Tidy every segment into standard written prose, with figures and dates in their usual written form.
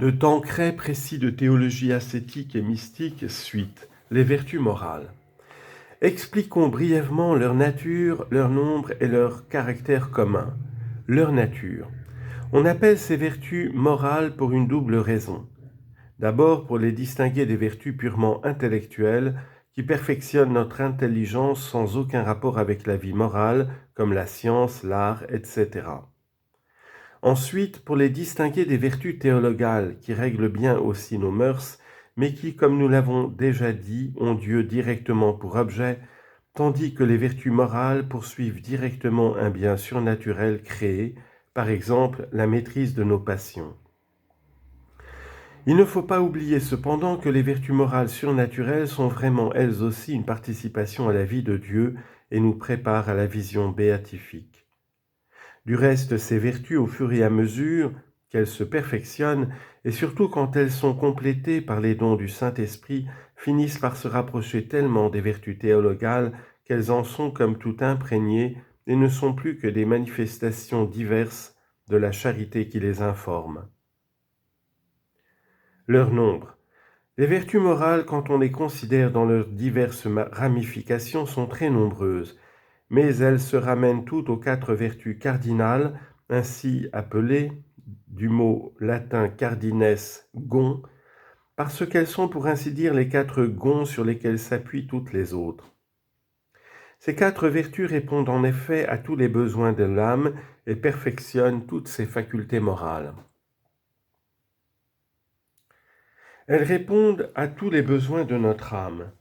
De Tancret, précis de théologie ascétique et mystique, suite, les vertus morales. Expliquons brièvement leur nature, leur nombre et leur caractère commun. Leur nature. On appelle ces vertus morales pour une double raison. D'abord pour les distinguer des vertus purement intellectuelles qui perfectionnent notre intelligence sans aucun rapport avec la vie morale, comme la science, l'art, etc. Ensuite, pour les distinguer des vertus théologales qui règlent bien aussi nos mœurs, mais qui, comme nous l'avons déjà dit, ont Dieu directement pour objet, tandis que les vertus morales poursuivent directement un bien surnaturel créé, par exemple la maîtrise de nos passions. Il ne faut pas oublier cependant que les vertus morales surnaturelles sont vraiment elles aussi une participation à la vie de Dieu et nous préparent à la vision béatifique. Du reste, ces vertus, au fur et à mesure qu'elles se perfectionnent, et surtout quand elles sont complétées par les dons du Saint-Esprit, finissent par se rapprocher tellement des vertus théologales qu'elles en sont comme tout imprégnées et ne sont plus que des manifestations diverses de la charité qui les informe. Leur nombre. Les vertus morales, quand on les considère dans leurs diverses ramifications, sont très nombreuses, mais elles se ramènent toutes aux 4 vertus cardinales, ainsi appelées, du mot latin cardines, gonds, parce qu'elles sont pour ainsi dire les 4 gonds sur lesquels s'appuient toutes les autres. Ces 4 vertus répondent en effet à tous les besoins de l'âme et perfectionnent toutes ses facultés morales. Elles répondent à tous les besoins de notre âme.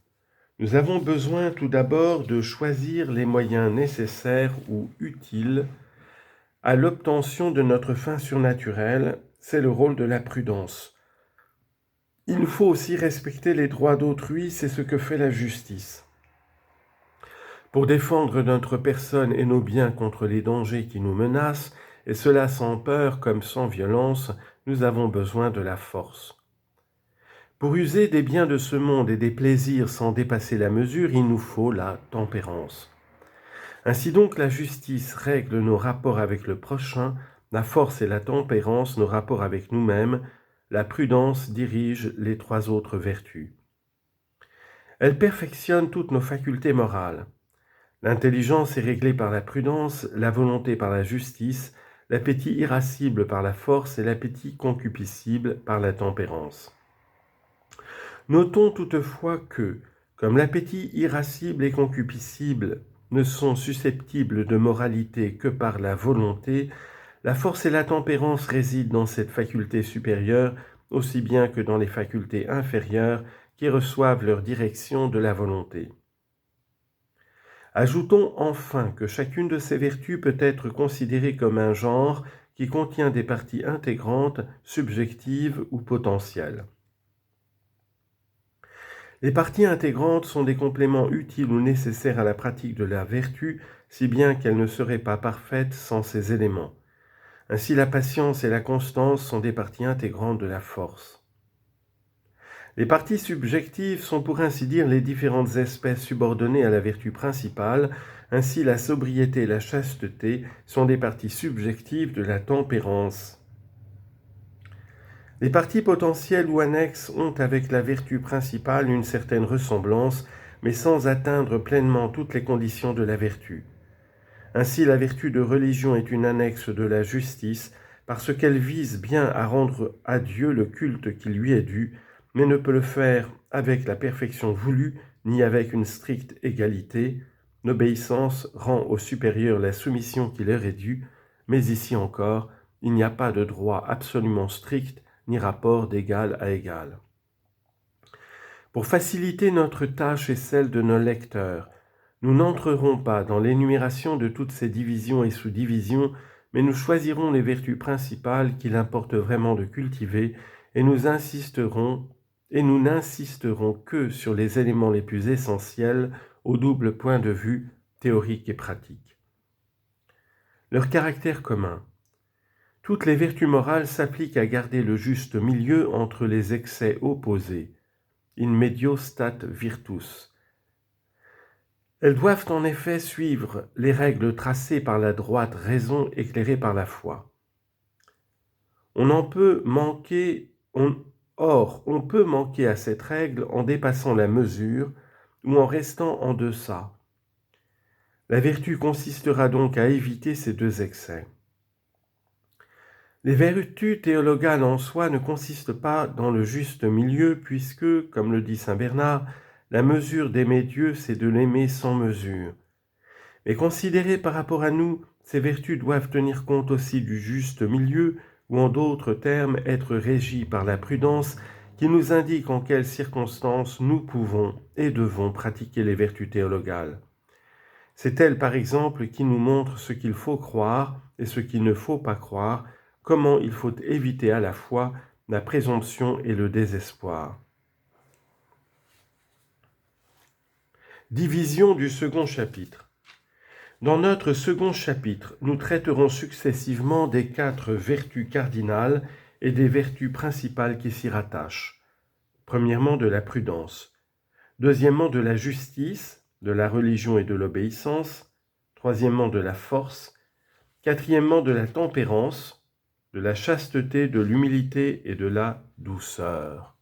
Nous avons besoin tout d'abord de choisir les moyens nécessaires ou utiles à l'obtention de notre fin surnaturelle, c'est le rôle de la prudence. Il faut aussi respecter les droits d'autrui, c'est ce que fait la justice. Pour défendre notre personne et nos biens contre les dangers qui nous menacent, et cela sans peur comme sans violence, nous avons besoin de la force. Pour user des biens de ce monde et des plaisirs sans dépasser la mesure, il nous faut la tempérance. Ainsi donc, la justice règle nos rapports avec le prochain, la force et la tempérance nos rapports avec nous-mêmes, la prudence dirige les 3 autres vertus. Elle perfectionne toutes nos facultés morales. L'intelligence est réglée par la prudence, la volonté par la justice, l'appétit irascible par la force et l'appétit concupiscible par la tempérance. Notons toutefois que, comme l'appétit irascible et concupiscible ne sont susceptibles de moralité que par la volonté, la force et la tempérance résident dans cette faculté supérieure aussi bien que dans les facultés inférieures qui reçoivent leur direction de la volonté. Ajoutons enfin que chacune de ces vertus peut être considérée comme un genre qui contient des parties intégrantes, subjectives ou potentielles. Les parties intégrantes sont des compléments utiles ou nécessaires à la pratique de la vertu, si bien qu'elle ne serait pas parfaite sans ces éléments. Ainsi, la patience et la constance sont des parties intégrantes de la force. Les parties subjectives sont pour ainsi dire les différentes espèces subordonnées à la vertu principale. Ainsi, la sobriété et la chasteté sont des parties subjectives de la tempérance. Les parties potentielles ou annexes ont avec la vertu principale une certaine ressemblance, mais sans atteindre pleinement toutes les conditions de la vertu. Ainsi, la vertu de religion est une annexe de la justice, parce qu'elle vise bien à rendre à Dieu le culte qui lui est dû, mais ne peut le faire avec la perfection voulue, ni avec une stricte égalité. L'obéissance rend aux supérieurs la soumission qui leur est due, mais ici encore, il n'y a pas de droit absolument strict, ni rapport d'égal à égal. Pour faciliter notre tâche et celle de nos lecteurs, nous n'entrerons pas dans l'énumération de toutes ces divisions et sous-divisions, mais nous choisirons les vertus principales qu'il importe vraiment de cultiver et nous n'insisterons que sur les éléments les plus essentiels au double point de vue théorique et pratique. Leur caractère commun. Toutes les vertus morales s'appliquent à garder le juste milieu entre les excès opposés. In medio stat virtus. Elles doivent en effet suivre les règles tracées par la droite raison éclairée par la foi. On n'en peut manquer Or, on peut manquer à cette règle en dépassant la mesure ou en restant en deçà. La vertu consistera donc à éviter ces deux excès. Les vertus théologales en soi ne consistent pas dans le juste milieu puisque, comme le dit saint Bernard, la mesure d'aimer Dieu, c'est de l'aimer sans mesure. Mais considérées par rapport à nous, ces vertus doivent tenir compte aussi du juste milieu, ou en d'autres termes, être régies par la prudence qui nous indique en quelles circonstances nous pouvons et devons pratiquer les vertus théologales. C'est elle, par exemple, qui nous montre ce qu'il faut croire et ce qu'il ne faut pas croire, comment il faut éviter à la fois la présomption et le désespoir. Division du second chapitre. Dans notre second chapitre, nous traiterons successivement des 4 vertus cardinales et des vertus principales qui s'y rattachent. Premièrement, de la prudence. Deuxièmement, de la justice, de la religion et de l'obéissance. Troisièmement, de la force. Quatrièmement, de la tempérance, de la chasteté, de l'humilité et de la douceur.